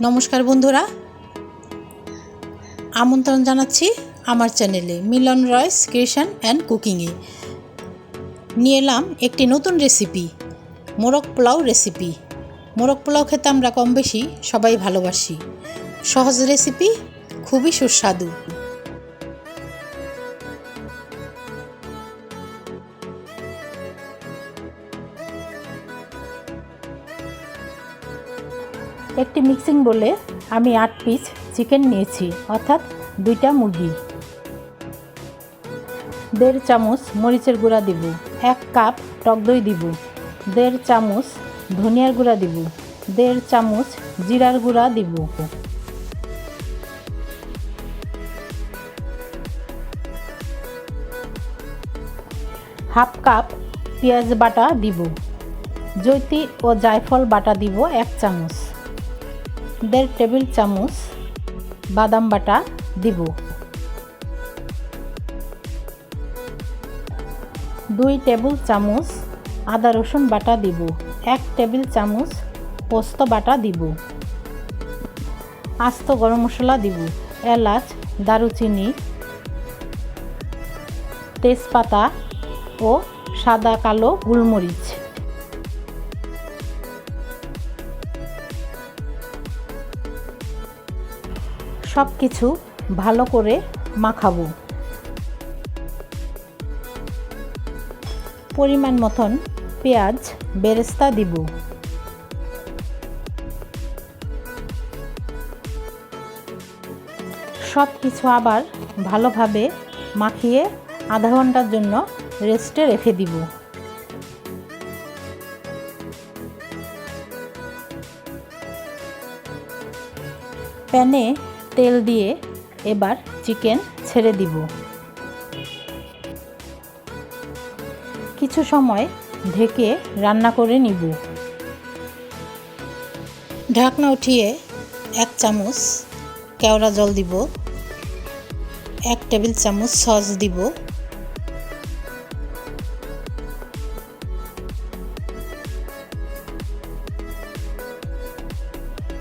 নমস্কার বন্ধুরা, আমন্ত্রণ জানাচ্ছি আমার চ্যানেলে মিলন রয়স ক্রিয়েশন অ্যান্ড কুকিংয়ে। নিয়ে এলাম একটি নতুন রেসিপি, মোরগ পোলাও রেসিপি। মোরগ পোলাও খেতে আমরা কম বেশি সবাই ভালোবাসি। সহজ রেসিপি, খুবই সুস্বাদু। একটি মিক্সিং বোলে আমি 8 পিস চিকেন নিয়েছি, অর্থাৎ 2টা মুরগি। 1.5 চামচ মরিচের গুঁড়া দিব, 1 কাপ টক দই দিব, 1.5 চামচ ধনিয়ার গুঁড়া দিব, 1.5 চামচ জিরার গুঁড়া দিব, হাফ কাপ পেঁয়াজ বাটা দিব, জৈতি ও জায়ফল বাটা দিব 1 চামচ, 1.5 টেবিল চামচ বাদাম বাটা দিব, 2 টেবিল চামচ আদা রসুন বাটা দিব, 1 টেবিল চামচ পোস্ত বাটা দিব, আস্ত গরম মশলা দিব, এলাচ, দারুচিনি, তেজপাতা ও সাদা কালো গোলমরিচ। সব কিছু ভালো করে মাখাবো। পরিমাণ মতন পেঁয়াজ বেরেস্তা দিব, সব কিছু আবার ভালোভাবে মাখিয়ে আধা ঘন্টার জন্য রেস্টে রেখে দিব। প্যানে তেল দিয়ে এবার চিকেন ছেড়ে দিব। কিছু সময় ঢেকে রান্না করে নিব। ঢাকনা উঠিয়ে 1 চামচ কেওড়া জল দিব, 1 টেবিল চামচ সস দিব,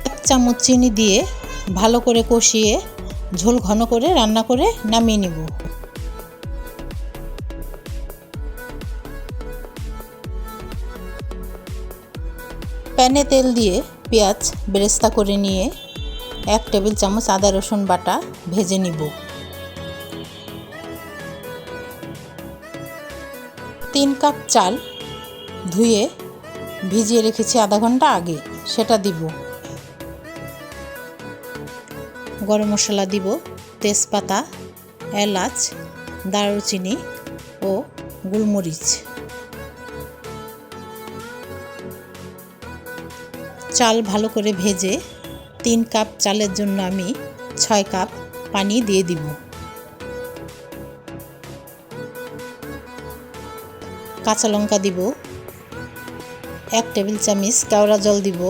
1 চামচ চিনি দিয়ে ভালো করে কষিয়ে ঝোল ঘন করে রান্না করে নামিয়ে নিব। প্যানে তেল দিয়ে পেঁয়াজ বেরেস্তা করে নিয়ে 1 টেবিল চামচ আদা রসুন বাটা ভেজে নিব। 3 কাপ চাল ধুয়ে ভিজিয়ে রেখেছি আধা ঘন্টা আগে, সেটা দিব। গরম মশলা দিব, তেজপাতা, এলাচ, দারুচিনি ও গোলমরিচ। চাল ভালো করে ভেজে 3 কাপ চালের জন্য আমি 6 কাপ পানি দিয়ে দিব। কাঁচা লঙ্কা দিব, 1 টেবিল চামচ কেওড়া জল দিব,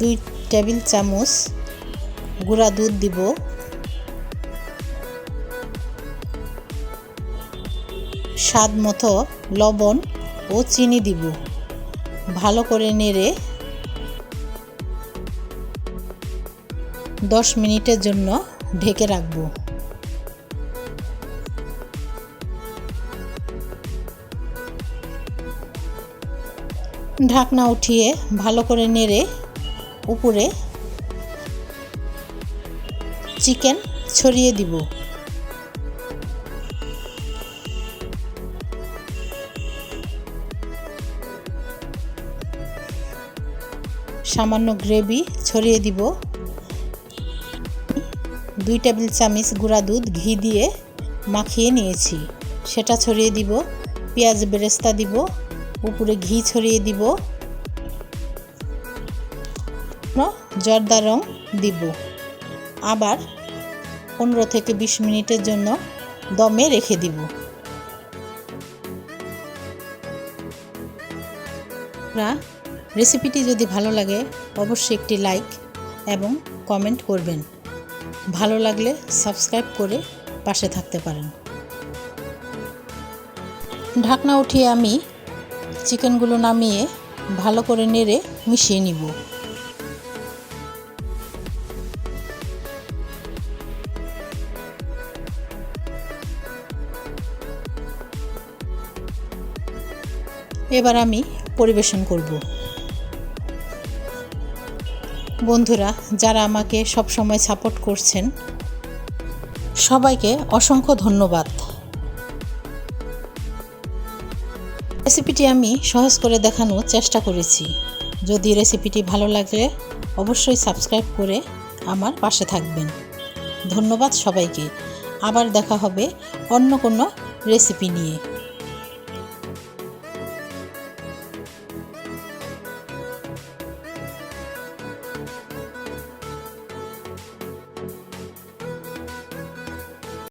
2 টেবিল চামচ গুঁড়া দুধ দিব, স্বাদ মতো লবণ ও চিনি দিব। ভালো করে নেড়ে 10 মিনিটের জন্য ঢেকে রাখব। ঢাকনা উঠিয়ে ভালো করে নেড়ে উপরে চিকেন ছড়িয়ে দিব। সামান্য গ্রেভি ছড়িয়ে দিব। 2 টেবিল চামচ গুঁড়া দুধ ঘি দিয়ে মাখিয়ে নিয়েছি, সেটা ছড়িয়ে দিব। পেঁয়াজ বেরেস্তা দিব, উপরে ঘি ছড়িয়ে দিব, জর্দা রং দিব। আবার 15 থেকে 20 মিনিটের জন্য দমে রেখে দিব। রেসিপিটি যদি ভালো লাগে অবশ্যই একটি লাইক এবং কমেন্ট করবেন। ভালো লাগলে সাবস্ক্রাইব করে পাশে থাকতে পারেন। ঢাকনা উঠিয়ে আমি চিকেনগুলো নামিয়ে ভালো করে নেড়ে মিশিয়ে নিব। এবার আমি পরিবেশন করব। বন্ধুরা, যারা আমাকে সব সময় সাপোর্ট করছেন, সবাইকে অসংখ্য ধন্যবাদ। রেসিপিটি আমি সহজ করে দেখানোর চেষ্টা করেছি। যদি রেসিপিটি ভালো লাগলে অবশ্যই সাবস্ক্রাইব করে আমার পাশে থাকবেন। ধন্যবাদ সবাইকে। আবার দেখা হবে অন্য কোনো রেসিপি নিয়ে।